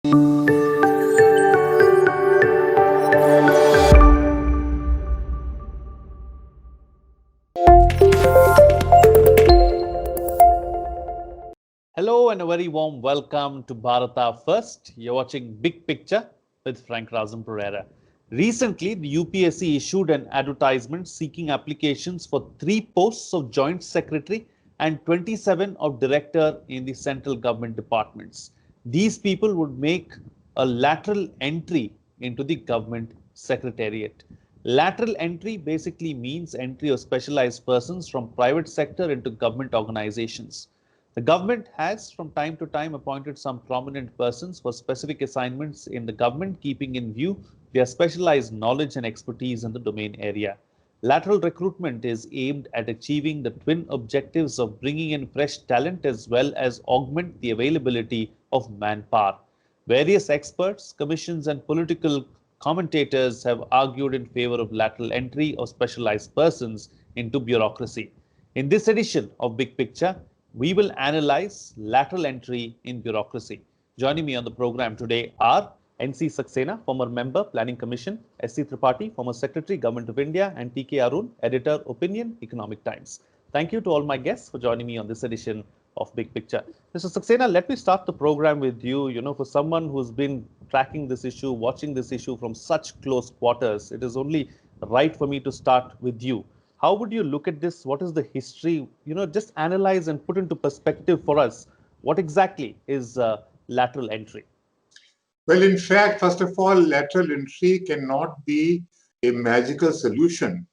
Hello and a very warm welcome to Bharata First. You're watching Big Picture with Frank Razam Pereira. Recently, the UPSC issued an advertisement seeking applications for 3 posts of Joint Secretary and 27 of Director in the central government departments. These people would make a lateral entry into the government secretariat. Lateral entry basically means entry of specialized persons from private sector into government organizations. The government has from time to time appointed some prominent persons for specific assignments in the government, keeping in view their specialized knowledge and expertise in the domain area. Lateral recruitment is aimed at achieving the twin objectives of bringing in fresh talent as well as augment the availability of manpower. Various experts, commissions, and political commentators have argued in favor of lateral entry of specialized persons into bureaucracy. In this edition of Big Picture, we will analyze lateral entry in bureaucracy. Joining me on the program today are NC Saxena, former member, Planning Commission, SC Tripathi, former Secretary, Government of India, and TK Arun, editor, Opinion, Economic Times. Thank you to all my guests for joining me on this edition of Big Picture. Mr. Saxena, let me start the program with you. You know, for someone who's been tracking this issue, watching this issue from such close quarters, it is only right for me to start with you. How would you look at this? What is the history? You know, just analyze and put into perspective for us what exactly is lateral entry. Well, in fact, first of all, lateral entry cannot be a magical solution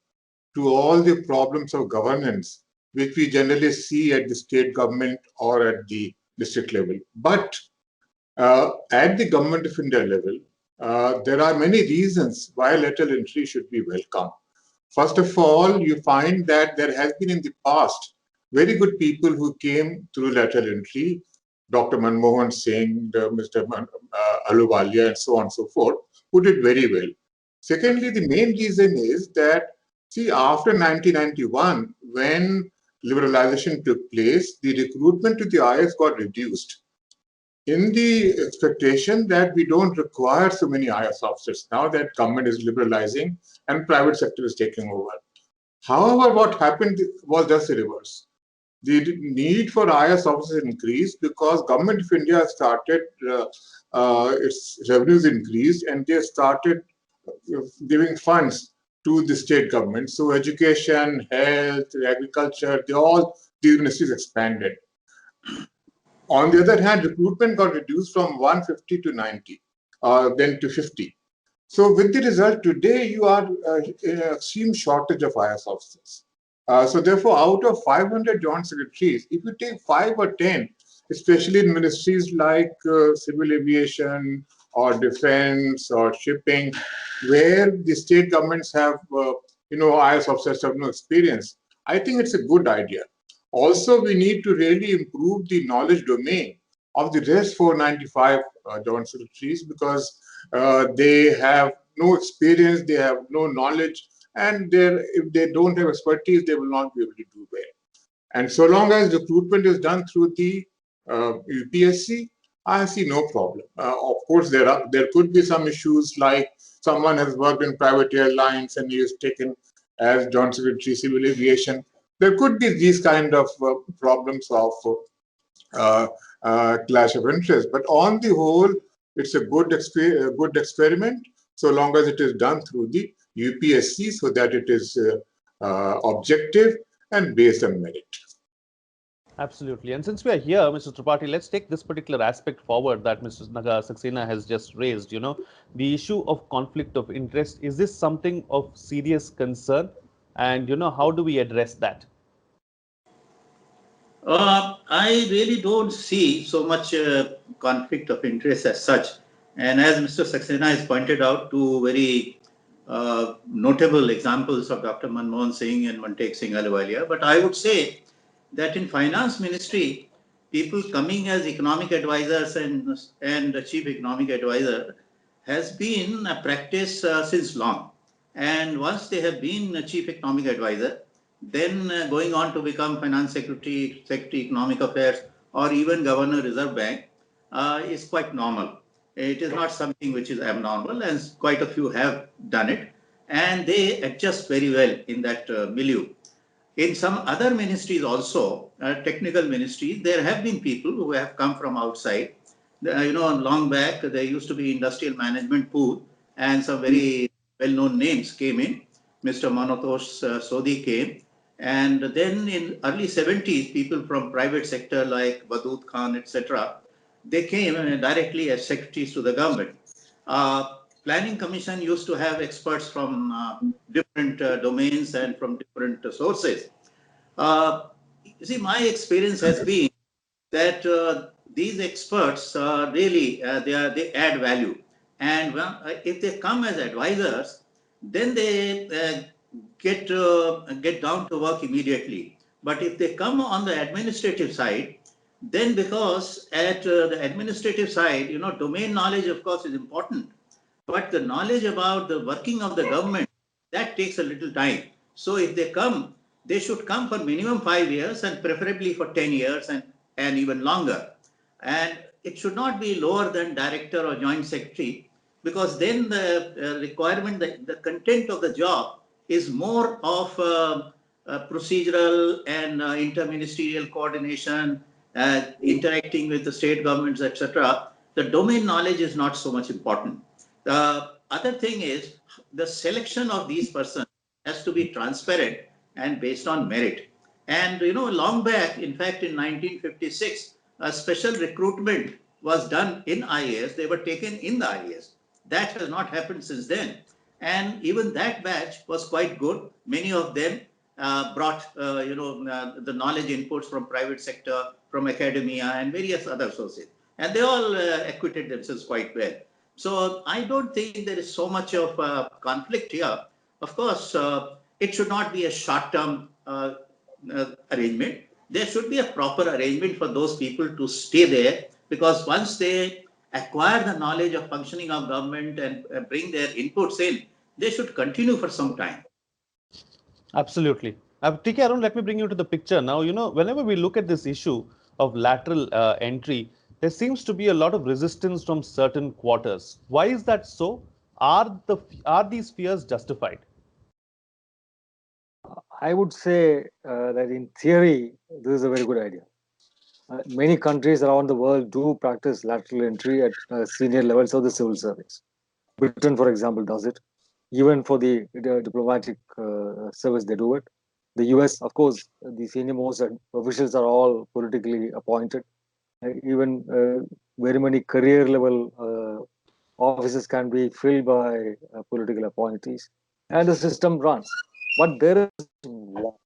to all the problems of governance, which we generally see at the state government or at the district level. But at the Government of India level, there are many reasons why lateral entry should be welcome. First of all, you find that there has been in the past very good people who came through lateral entry, Dr. Manmohan Singh, Mr. Ahluwalia, and so on and so forth, who did very well. Secondly, the main reason is that, see, after 1991, when liberalization took place, the recruitment to the IS got reduced in the expectation that we don't require so many IS officers now that government is liberalizing and private sector is taking over. However, what happened was just the reverse. The need for IS officers increased because Government of India started, its revenues increased and they started giving funds to the state government. So education, health, agriculture, these ministries expanded. On the other hand, recruitment got reduced from 150 to 90, then to 50. So with the result, today you are in an extreme shortage of IS officers. So therefore, out of 500 joint secretaries, if you take 5 or 10, especially in ministries like civil aviation or defense or shipping, where the state governments have, IS officers have no experience, I think it's a good idea. Also, we need to really improve the knowledge domain of the rest 495 joint secretaries because they have no experience, they have no knowledge, and if they don't have expertise, they will not be able to do well. And so long as recruitment is done through the UPSC, I see no problem. Of course, there could be some issues like someone has worked in private airlines and he is taken as joint secretary civil aviation. There could be these kind of problems of clash of interest. But on the whole, it's a good experiment, so long as it is done through the UPSC, so that it is objective and based on merit. Absolutely. And since we are here, Mr. Tripathi, let's take this particular aspect forward that Mr. Saxena has just raised. You know, the issue of conflict of interest. Is this something of serious concern? And, you know, how do we address that? I really don't see so much conflict of interest as such. And as Mr. Saxena has pointed out, two very notable examples of Dr. Manmohan Singh and Mantek Singh Ahluwalia. But I would say that in finance ministry, people coming as economic advisors and chief economic advisor has been a practice since long. And once they have been a chief economic advisor, then going on to become finance secretary, secretary economic affairs, or even governor Reserve Bank is quite normal. It is not something which is abnormal, and quite a few have done it, and they adjust very well in that milieu. In some other ministries also, technical ministries, there have been people who have come from outside. Long back, there used to be industrial management pool, and some very well-known names came in. Mr. Manotosh Sodhi came. And then in early 70s, people from private sector like Vadud Khan, etc., they came directly as secretaries to the government. Planning Commission used to have experts from different domains and from different sources. See, my experience has been that these experts really they add value, and if they come as advisors, then they get down to work immediately. But if they come on the administrative side, then because at the administrative side, domain knowledge of course is important, but the knowledge about the working of the government, that takes a little time. So if they come, they should come for minimum 5 years and preferably for 10 years and even longer. And it should not be lower than director or joint secretary, because then the requirement, the content of the job is more of procedural and interministerial coordination, interacting with the state governments, etc. The domain knowledge is not so much important. The other thing is the selection of these persons has to be transparent and based on merit. And long back, in fact, in 1956, a special recruitment was done in IAS. They were taken in the IAS. That has not happened since then. And even that batch was quite good. Many of them brought, the knowledge inputs from private sector, from academia, and various other sources. And they all acquitted themselves quite well. So I don't think there is so much of conflict here. Of course, it should not be a short-term arrangement. There should be a proper arrangement for those people to stay there, because once they acquire the knowledge of functioning of government and bring their inputs in, they should continue for some time. Absolutely. TK Arun, let me bring you to the picture now. Whenever we look at this issue of lateral entry, there seems to be a lot of resistance from certain quarters. Why is that so? Are these fears justified? I would say that in theory, this is a very good idea. Many countries around the world do practice lateral entry at senior levels of the civil service. Britain, for example, does it. Even for the diplomatic service, they do it. The US, of course, the senior most officials are all politically appointed. Even very many career level offices can be filled by political appointees. And the system runs. But there is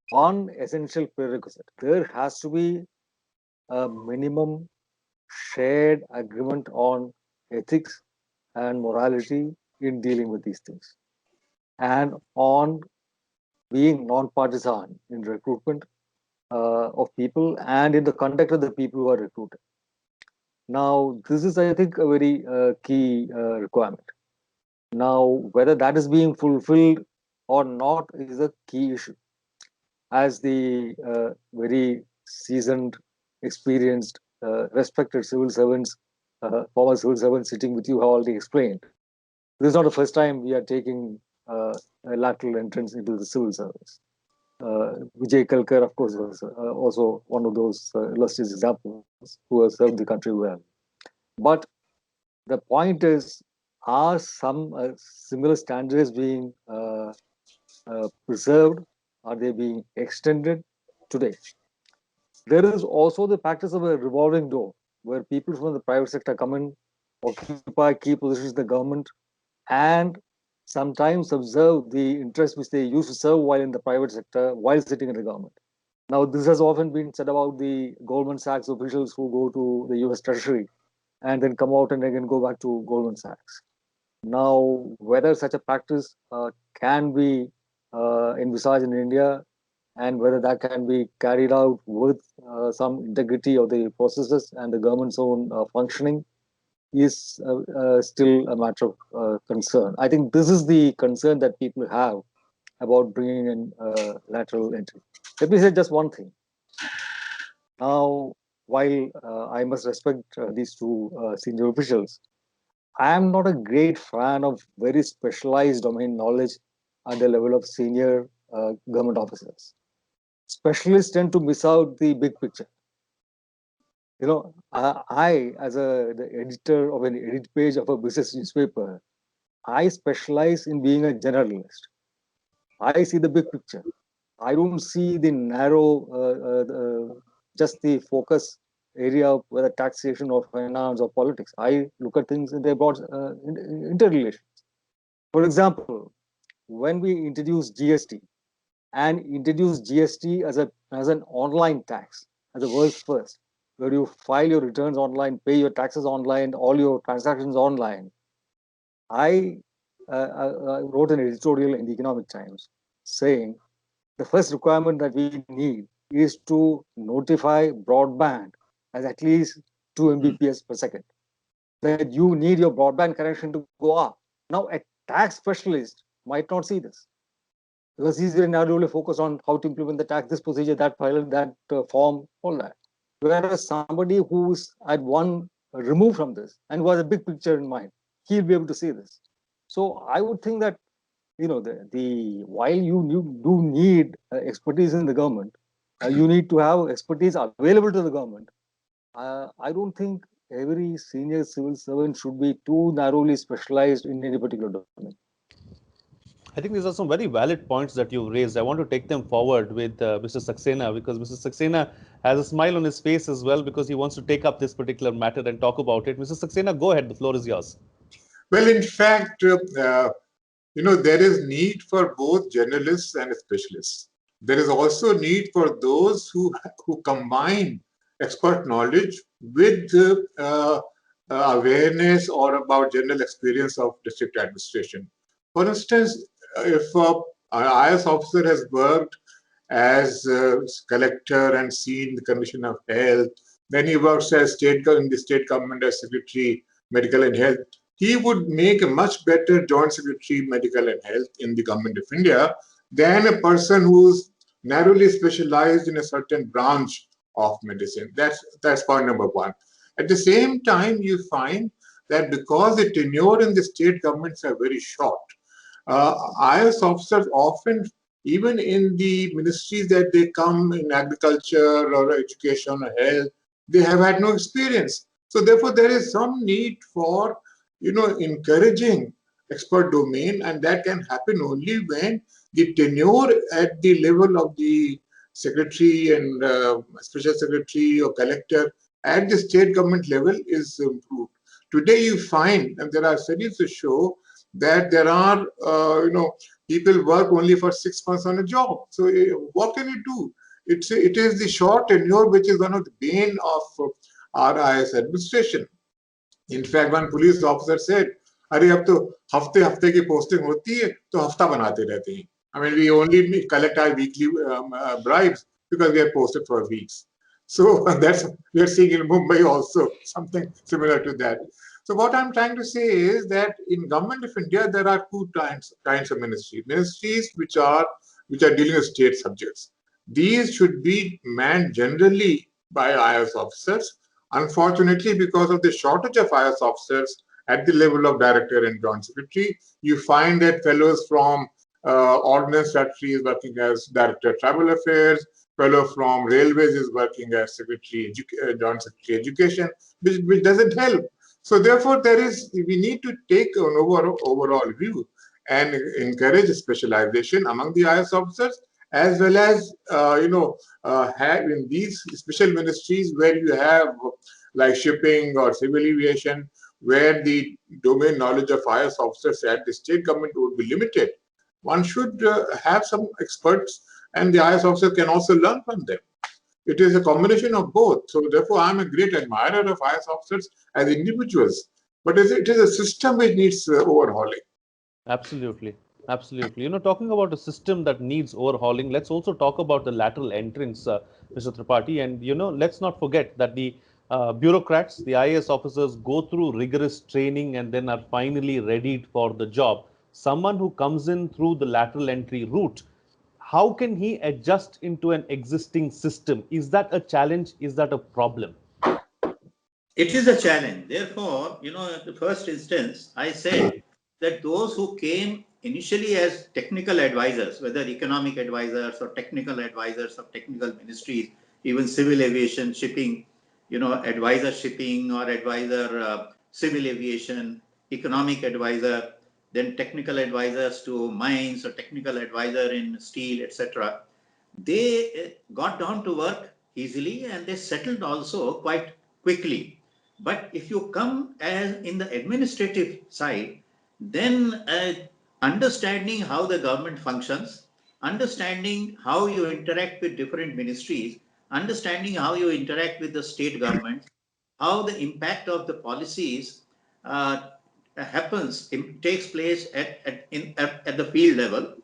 one essential prerequisite. There has to be a minimum shared agreement on ethics and morality in dealing with these things, and on being non-partisan in recruitment of people and in the conduct of the people who are recruited. Now, this is, I think, a very key requirement. Now, whether that is being fulfilled or not is a key issue. As the very seasoned, experienced, respected civil servants, former civil servants sitting with you have already explained, this is not the first time we are taking a lateral entrance into the civil service. Vijay Kalkar, of course, was also one of those illustrious examples who has served the country well. But the point is, are some similar standards being preserved? Are they being extended today? There is also the practice of a revolving door, where people from the private sector come in, occupy key positions in the government, and sometimes observe the interests which they used to serve while in the private sector, while sitting in the government. Now, this has often been said about the Goldman Sachs officials who go to the US Treasury and then come out and again go back to Goldman Sachs. Now, whether such a practice can be envisaged in India, and whether that can be carried out with some integrity of the processes and the government's own functioning, is still a matter of concern. I think this is the concern that people have about bringing in lateral entry. Let me say just one thing. Now, while I must respect these two senior officials, I am not a great fan of very specialized domain knowledge at the level of senior government officers. Specialists tend to miss out the big picture. I, as the editor of an edit page of a business newspaper, I specialize in being a generalist. I see the big picture. I don't see the narrow, just the focus area of whether taxation or finance or politics. I look at things in their broad interrelations. For example, when we introduced GST and introduced GST as an online tax, as the world's first, where you file your returns online, pay your taxes online, all your transactions online, I wrote an editorial in the Economic Times saying the first requirement that we need is to notify broadband as at least 2 Mbps per second. That you need your broadband connection to go up. Now, a tax specialist might not see this because he's very narrowly focused on how to implement the tax, this procedure, that file, that form, all that. Whereas somebody who's at one removed from this and who has a big picture in mind, he'll be able to see this. So I would think that the while you do need expertise in the government, you need to have expertise available to the government. I don't think every senior civil servant should be too narrowly specialized in any particular domain. I think these are some very valid points that you've raised. I want to take them forward with Mr. Saxena, because Mr. Saxena has a smile on his face as well, because he wants to take up this particular matter and talk about it. Mr. Saxena, go ahead. The floor is yours. Well, in fact, there is need for both generalists and specialists. There is also need for those who combine expert knowledge with awareness or about general experience of district administration. For instance, if an IS officer has worked as a collector and seen the Commission of Health, then he works as in the state government as Secretary, Medical and Health, he would make a much better Joint Secretary, Medical and Health in the Government of India than a person who's narrowly specialized in a certain branch of medicine. That's point number one. At the same time, you find that because the tenure in the state governments are very short, IS officers often, even in the ministries that they come in agriculture or education or health, they have had no experience. So therefore, there is some need for encouraging expert domain, and that can happen only when the tenure at the level of the secretary and special secretary or collector at the state government level is improved. Today, you find, and there are studies to show that there are, people work only for 6 months on a job. So what can you do? It is the short tenure which is one of the bane of our IS administration. In fact, one police officer said, "अरे अब तो हफ्ते हफ्ते की posting होती है तो हफ्ता बनाते रहते हैं." I mean, we only collect our weekly bribes because we are posted for weeks. So we are seeing in Mumbai also something similar to that. So what I'm trying to say is that in Government of India there are two kinds of ministries which are dealing with state subjects. These should be manned generally by IS officers. Unfortunately, because of the shortage of IS officers at the level of director and joint secretary, you find that fellows from Ordnance Secretary is working as Director of Tribal Affairs, fellow from Railways is working as Secretary, Joint Secretary Education, which doesn't help. So therefore, we need to take an overall view and encourage specialization among the IS officers, as well as have in these special ministries where you have like shipping or civil aviation, where the domain knowledge of IS officers at the state government would be limited. One should have some experts, and the IS officer can also learn from them. It is a combination of both. So therefore, I'm a great admirer of IS officers as individuals, but it is a system which needs overhauling. Absolutely. Absolutely. Talking about a system that needs overhauling, let's also talk about the lateral entrance, Mr. Tripathi. And, let's not forget that the bureaucrats, the IAS officers go through rigorous training and then are finally readied for the job. Someone who comes in through the lateral entry route, how can he adjust into an existing system? Is that a challenge? Is that a problem? It is a challenge. Therefore, at the first instance, I said that those who came initially as technical advisors, whether economic advisors or technical advisors of technical ministries, even civil aviation, shipping, advisor shipping or advisor civil aviation, economic advisor, then technical advisors to mines or technical advisor in steel, etc. They got down to work easily and they settled also quite quickly. But if you come as in the administrative side, then understanding how the government functions, understanding how you interact with different ministries, understanding how you interact with the state government, how the impact of the policies takes place at the field level.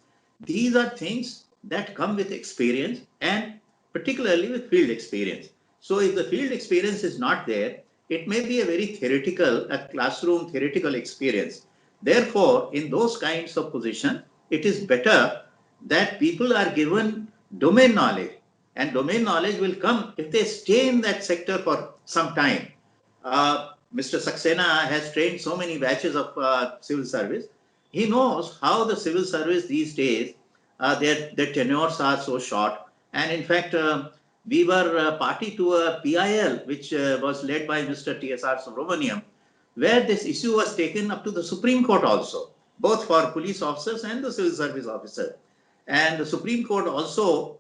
These are things that come with experience and particularly with field experience. So if the field experience is not there, it may be a very theoretical, a classroom theoretical experience. Therefore, in those kinds of position, it is better that people are given domain knowledge, and domain knowledge will come if they stay in that sector for some time. Mr. Saxena has trained so many batches of civil service. He knows how the civil service these days, their tenures are so short. And in fact, we were party to a PIL, which was led by Mr. TSR Subramaniam, where this issue was taken up to the Supreme Court also, both for police officers and the civil service officer. And the Supreme Court also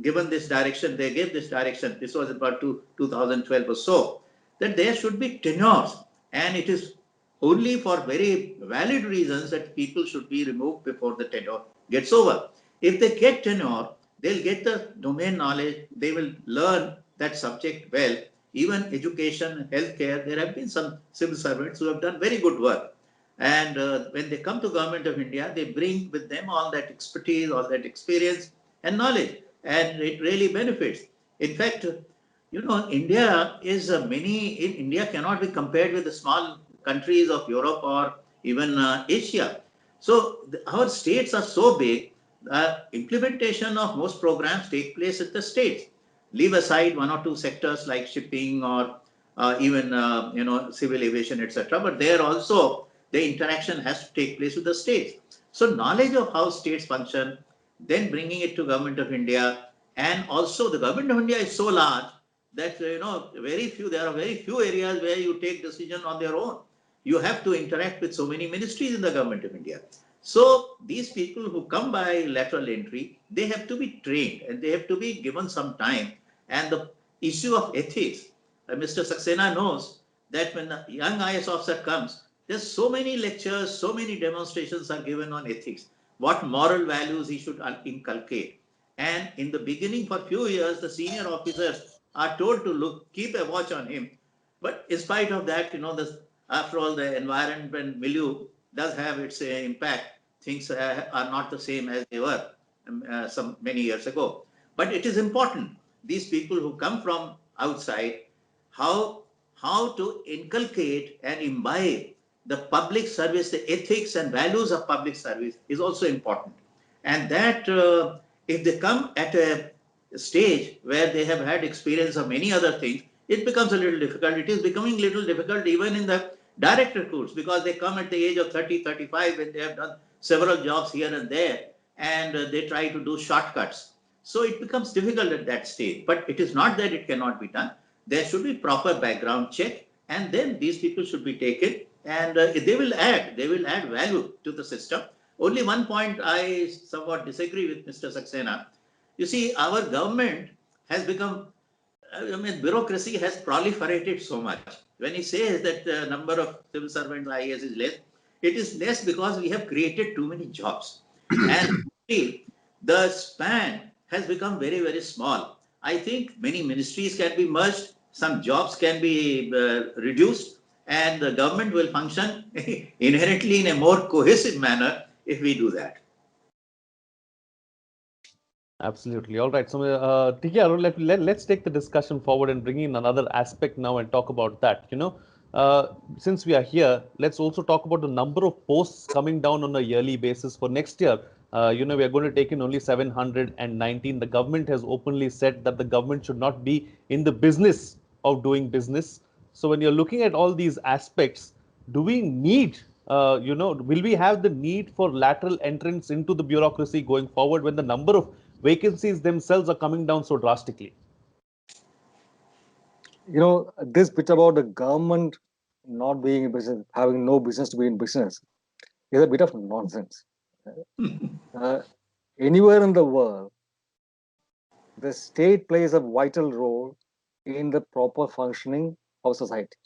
given this direction, they gave this direction, this was about 2012 or so, that there should be tenures, and it is only for very valid reasons that people should be removed before the tenure gets over. If they get tenure, they'll get the domain knowledge, they will learn that subject well. Even education, healthcare, there have been some civil servants who have done very good work. And when they come to Government of India, they bring with them all that expertise, all that experience and knowledge, and it really benefits. In fact, India is India cannot be compared with the small countries of Europe or even Asia. So our states are so big, implementation of most programs take place at the states. Leave aside one or two sectors like shipping or even civil aviation, etc. But there also the interaction has to take place with the states. So knowledge of how states function, then bringing it to Government of India, and also the Government of India is so large that there are very few areas where you take decision on their own. You have to interact with so many ministries in the Government of India. So these people who come by lateral entry, they have to be trained and they have to be given some time. And the issue of ethics, Mr. Saxena knows that when a young IS officer comes, there's so many lectures, so many demonstrations are given on ethics, what moral values he should inculcate. And in the beginning, for a few years, the senior officers are told to keep a watch on him. But in spite of that, after all, the environment and milieu does have its impact. Things are not the same as they were many years ago. But it is important, these people who come from outside, how to inculcate and imbibe the public service, the ethics and values of public service is also important. And that if they come at a stage where they have had experience of many other things, it becomes a little difficult. It is becoming a little difficult even in the direct recruits, because they come at the age of 30, 35 when they have done several jobs here and there, and they try to do shortcuts. So it becomes difficult at that stage. But it is not that it cannot be done. There should be proper background check, and then these people should be taken, and they will add value to the system. Only one point I somewhat disagree with Mr. Saxena. You see, our government has become, bureaucracy has proliferated so much. When he says that the number of civil servants IAS is less, it is less because we have created too many jobs. And the span has become very, very small. I think many ministries can be merged, some jobs can be reduced, and the government will function inherently in a more cohesive manner if we do that. Absolutely. All right. So, T.K. Arun, let's take the discussion forward and bring in another aspect now and talk about that. Since we are here, let's also talk about the number of posts coming down on a yearly basis for next year. We are going to take in only 719. The government has openly said that the government should not be in the business of doing business. So when you're looking at all these aspects, do we need, will we have the need for lateral entrance into the bureaucracy going forward when the number of vacancies themselves are coming down so drastically? This bit about the government not being in business, having no business to be in business, is a bit of nonsense. Anywhere in the world, the state plays a vital role in the proper functioning of society.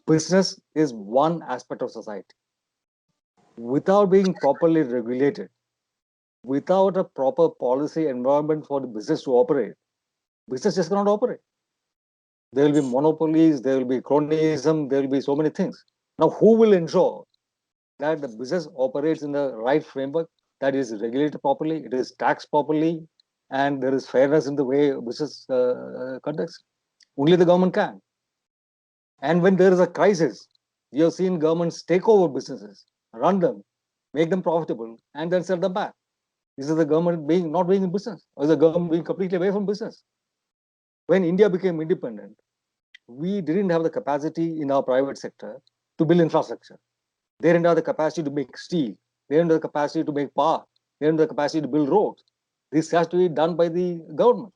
Business is one aspect of society. Without being properly regulated, without a proper policy environment for the business to operate, business just cannot operate. There will be monopolies, there will be cronyism, there will be so many things. Now, who will ensure that the business operates in the right framework, that is regulated properly, it is taxed properly, and there is fairness in the way business conducts? Only the government can. And when there is a crisis, we have seen governments take over businesses, run them, make them profitable, and then sell them back. This is the government not being in business, or the government being completely away from business. When India became independent, we didn't have the capacity in our private sector to build infrastructure. They didn't have the capacity to make steel. They didn't have the capacity to make power. They didn't have the capacity to build roads. This has to be done by the government.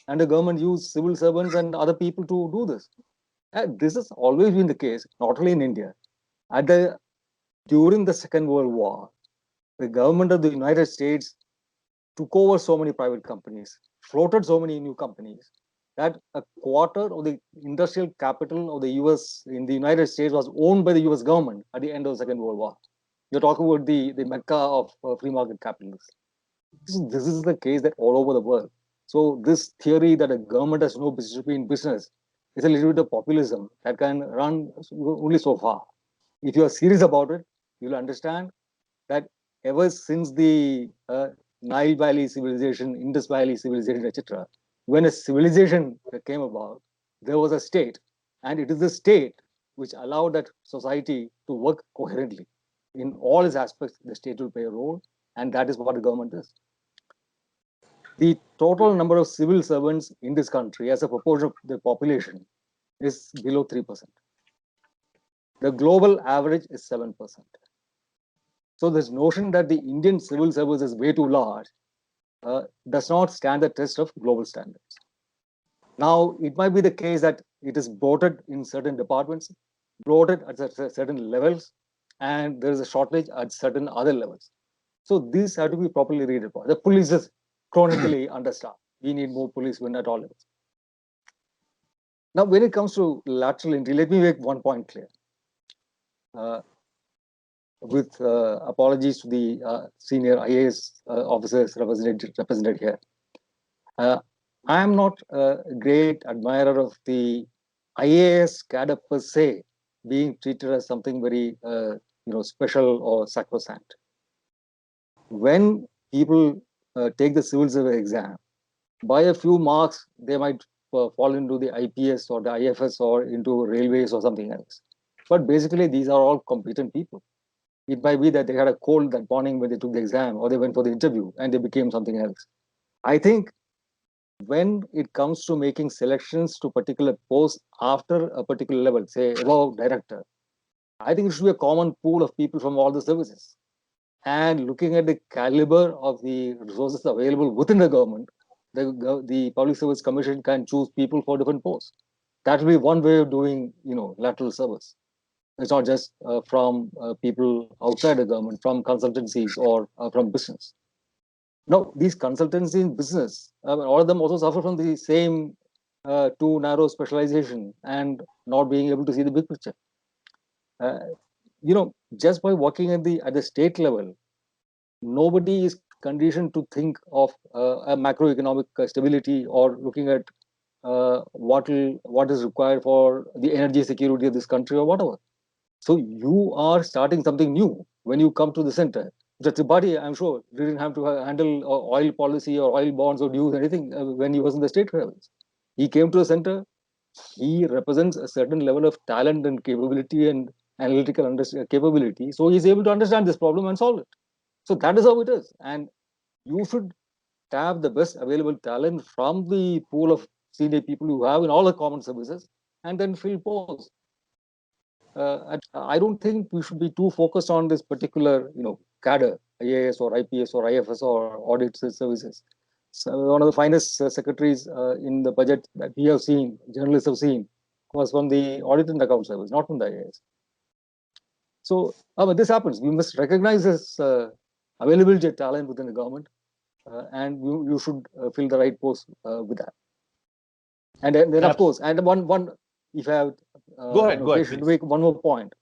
And the government used civil servants and other people to do this. And this has always been the case, not only in India. During the Second World War, the government of the United States took over so many private companies, floated so many new companies, that a quarter of the industrial capital of the US in the United States was owned by the US government at the end of the Second World War. You're talking about the mecca of free market capitalism. This is the case that all over the world. So this theory that a government has no business to be in business is a little bit of populism that can run only so far. If you are serious about it, you'll understand that ever since the Nile Valley civilization, Indus Valley civilization, etc., when a civilization came about, there was a state, and it is the state which allowed that society to work coherently. In all its aspects, the state will play a role, and that is what the government is. The total number of civil servants in this country as a proportion of the population is below 3%. The global average is 7%. So this notion that the Indian civil service is way too large does not stand the test of global standards. Now, it might be the case that it is bloated in certain departments, bloated at certain levels, and there is a shortage at certain other levels. So these have to be properly redeployed. The police is chronically understaffed. We need more policemen at all levels. Now, when it comes to lateral entry, let me make one point clear. With apologies to the senior IAS officers represented here. I am not a great admirer of the IAS cadre per se being treated as something very special or sacrosanct. When people take the civil service exam, by a few marks, they might fall into the IPS or the IFS or into railways or something else. But basically, these are all competent people. It might be that they had a cold that morning when they took the exam, or they went for the interview and they became something else. I think when it comes to making selections to particular posts after a particular level, say above director, I think it should be a common pool of people from all the services. And looking at the caliber of the resources available within the government, the Public Service Commission can choose people for different posts. That will be one way of doing, lateral service. It's not just from people outside the government, from consultancies or from business. Now, these consultancies in business, all of them also suffer from the same too narrow specialization and not being able to see the big picture. Just by working at the state level, nobody is conditioned to think of a macroeconomic stability or looking at what is required for the energy security of this country or whatever. So you are starting something new when you come to the center. Tripathi, I'm sure, didn't have to handle oil policy or oil bonds or dues, anything when he was in the state levels. He came to the center. He represents a certain level of talent and capability and analytical capability. So he's able to understand this problem and solve it. So that is how it is. And you should tap the best available talent from the pool of senior people you have in all the common services and then fill posts. I don't think we should be too focused on this particular, cadre, IAS or IPS or IFS or audit services. So one of the finest secretaries in the budget that we have seen, journalists have seen, was from the audit and account service, not from the IAS. So this happens. We must recognize this availability of talent within the government, and you should fill the right post with that. And then of course, and one if I have go ahead, to make one more point.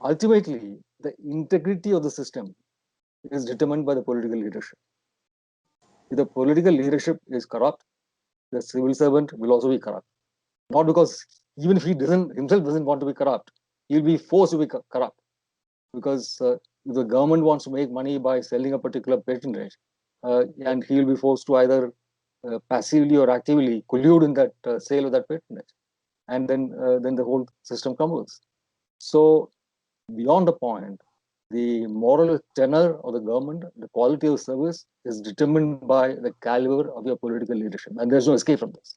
Ultimately, the integrity of the system is determined by the political leadership. If the political leadership is corrupt, the civil servant will also be corrupt. Not because even if he himself doesn't want to be corrupt, he'll be forced to be corrupt. Because if the government wants to make money by selling a particular patronage, and he will be forced to either passively or actively collude in that sale of that patronage, and then the whole system crumbles. So beyond the point, the moral tenor of the government, the quality of service is determined by the caliber of your political leadership, and there's no escape from this.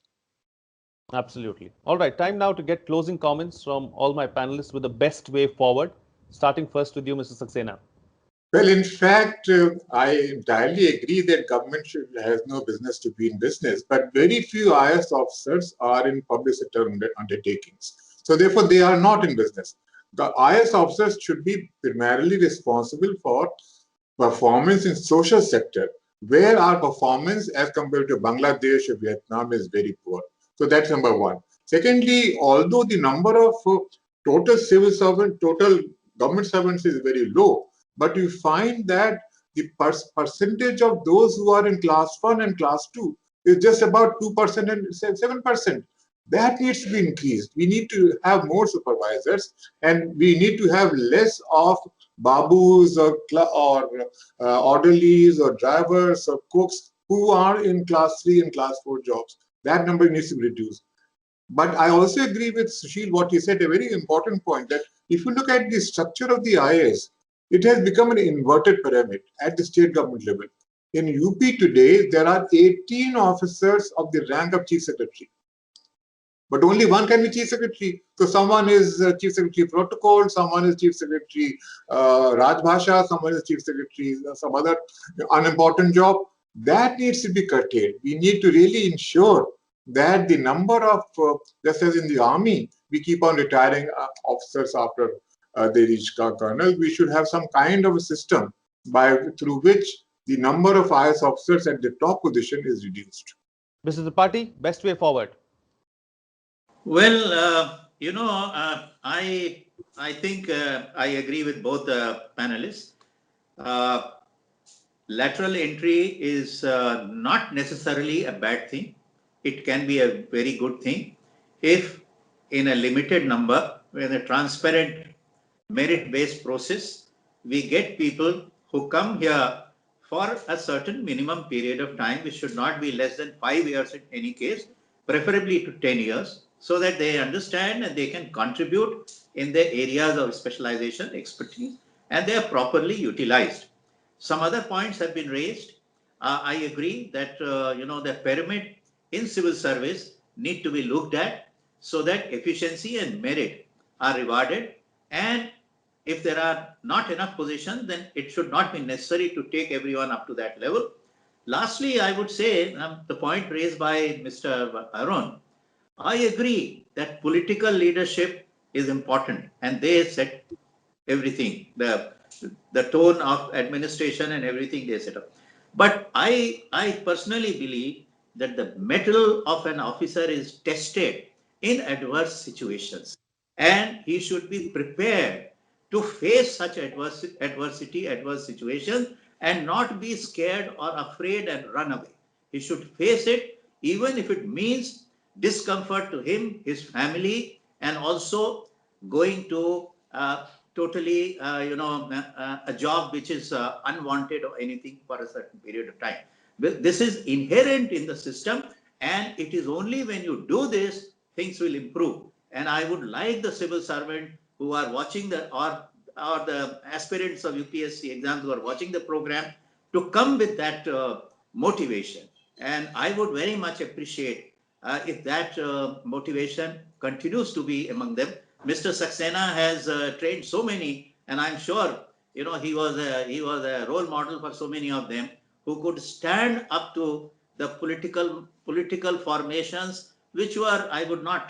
Absolutely. All right, time now to get closing comments from all my panelists with the best way forward. Starting first with you, Mr. Saxena. Well, in fact, I entirely agree that government has no business to be in business, but very few IS officers are in public sector undertakings. So therefore, they are not in business. The IS officers should be primarily responsible for performance in social sector, where our performance as compared to Bangladesh or Vietnam is very poor. So that's number one. Secondly, although the number of total civil servant, total government servants is very low, but you find that the percentage of those who are in class 1 and class 2 is just about 2% and 7%. That needs to be increased. We need to have more supervisors, and we need to have less of babus or orderlies or drivers or cooks who are in class 3 and class 4 jobs. That number needs to be reduced. But I also agree with Sushil what he said, a very important point, that if you look at the structure of the IAS, it has become an inverted pyramid at the state government level. In UP today, there are 18 officers of the rank of Chief Secretary. But only one can be Chief Secretary. So someone is Chief Secretary Protocol, someone is Chief Secretary Rajbhasha, someone is Chief Secretary some other unimportant job. That needs to be curtailed. We need to really ensure that the number of, just as in the army, we keep on retiring officers after they reach colonel. We should have some kind of a system through which the number of IS officers at the top position is reduced. Mr. Tripathi, best way forward. Well, I think I agree with both the panelists. Lateral entry is not necessarily a bad thing. It can be a very good thing if in a limited number, with a transparent merit-based process, we get people who come here for a certain minimum period of time, which should not be less than 5 years in any case, preferably to 10 years, so that they understand and they can contribute in their areas of specialization, expertise, and they are properly utilized. Some other points have been raised. I agree that, the pyramid in civil service need to be looked at so that efficiency and merit are rewarded. And if there are not enough positions, then it should not be necessary to take everyone up to that level. Lastly, I would say the point raised by Mr. Arun, I agree that political leadership is important and they set everything, the tone of administration and everything they set up. But I personally believe that the mettle of an officer is tested in adverse situations, and he should be prepared to face such adverse situations and not be scared or afraid and run away. He should face it, even if it means discomfort to him, his family, and also going to totally, a job which is unwanted or anything for a certain period of time. This is inherent in the system, and it is only when you do this, things will improve. And I would like the civil servant who are watching or the aspirants of UPSC exams who are watching the program to come with that motivation. And I would very much appreciate if that motivation continues to be among them. Mr. Saxena has trained so many, and I'm sure he was a role model for so many of them who could stand up to the political formations, which were, I would not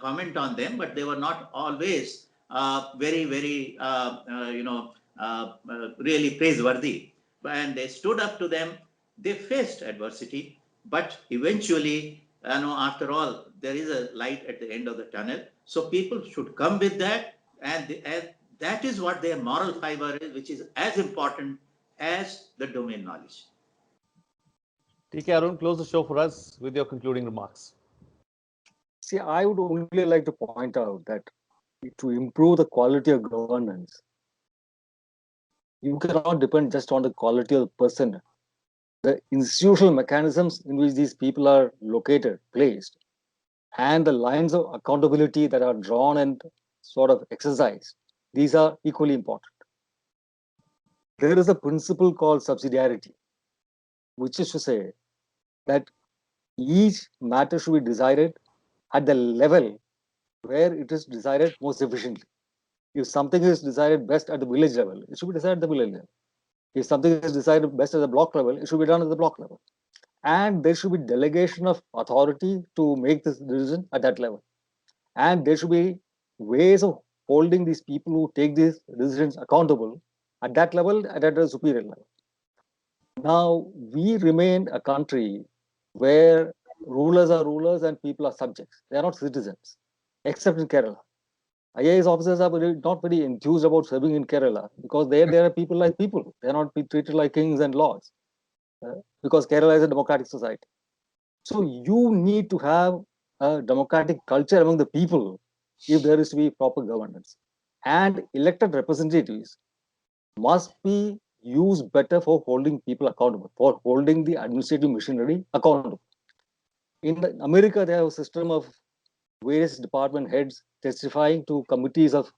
comment on them, but they were not always very really praiseworthy. And they stood up to them. They faced adversity, but eventually, after all, there is a light at the end of the tunnel. So people should come with that, and that is what their moral fiber is, which is as important as the domain knowledge. TK Arun, close the show for us with your concluding remarks. See, I would only like to point out that to improve the quality of governance, you cannot depend just on the quality of the person. The institutional mechanisms in which these people are located, placed, and the lines of accountability that are drawn and sort of exercised, these are equally important. There is a principle called subsidiarity, which is to say that each matter should be decided at the level where it is decided most efficiently. If something is decided best at the village level, it should be decided at the village level. If something is decided best at the block level, it should be done at the block level. And there should be delegation of authority to make this decision at that level. And there should be ways of holding these people who take these decisions accountable at that level and at a superior level. Now, we remain a country where rulers are rulers and people are subjects. They are not citizens, except in Kerala. IAS officers are not very enthused about serving in Kerala because there are people like people. They are not treated like kings and lords because Kerala is a democratic society. So you need to have a democratic culture among the people if there is to be proper governance. And elected representatives must be used better for holding people accountable, for holding the administrative machinery accountable. In America, they have a system of various department heads testifying to committees of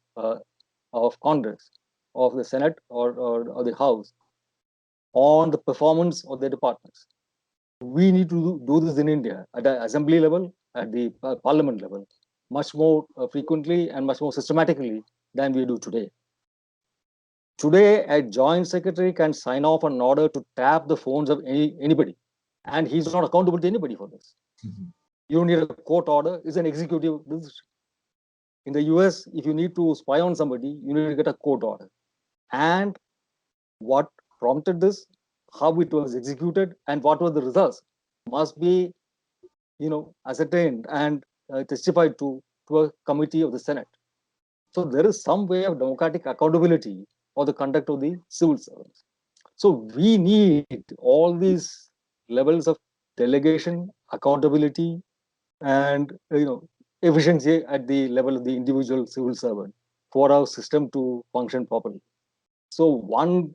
Congress, of the Senate or the House on the performance of their departments. We need to do this in India at the assembly level, at the parliament level, much more frequently and much more systematically than we do today. Today, a joint secretary can sign off an order to tap the phones of anybody, and he's not accountable to anybody for this. You don't need a court order, it's an executive decision. In the US, if you need to spy on somebody, you need to get a court order. And what prompted this, how it was executed, and what were the results must be, ascertained and testified to a committee of the Senate. So there is some way of democratic accountability for the conduct of the civil servants. So we need all these levels of delegation, accountability, and efficiency at the level of the individual civil servant for our system to function properly. So one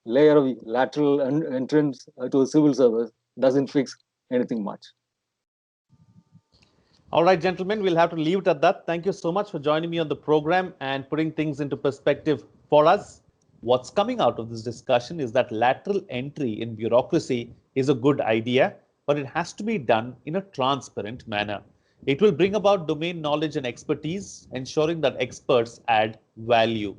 layer of lateral entrance to a civil service doesn't fix anything much. All right, gentlemen, we'll have to leave it at that. Thank you so much for joining me on the program and putting things into perspective for us. What's coming out of this discussion is that lateral entry in bureaucracy is a good idea, but it has to be done in a transparent manner. It will bring about domain knowledge and expertise, ensuring that experts add value.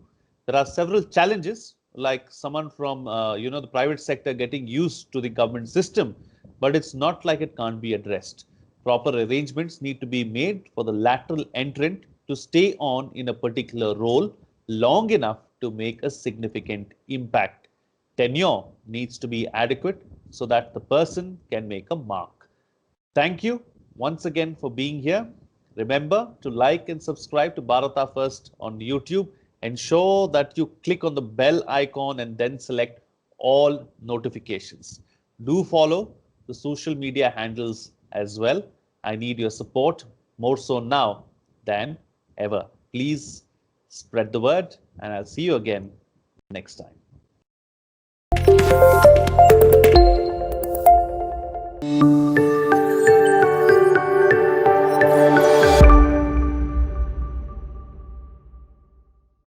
There are several challenges, like someone from the private sector getting used to the government system, but it's not like it can't be addressed. Proper arrangements need to be made for the lateral entrant to stay on in a particular role long enough to make a significant impact. Tenure needs to be adequate so that the person can make a mark. Thank you once again for being here. Remember to like and subscribe to Bharata First on YouTube. Ensure that you click on the bell icon and then select all notifications. Do follow the social media handles as well. I need your support more so now than ever. Please spread the word, and I'll see you again next time.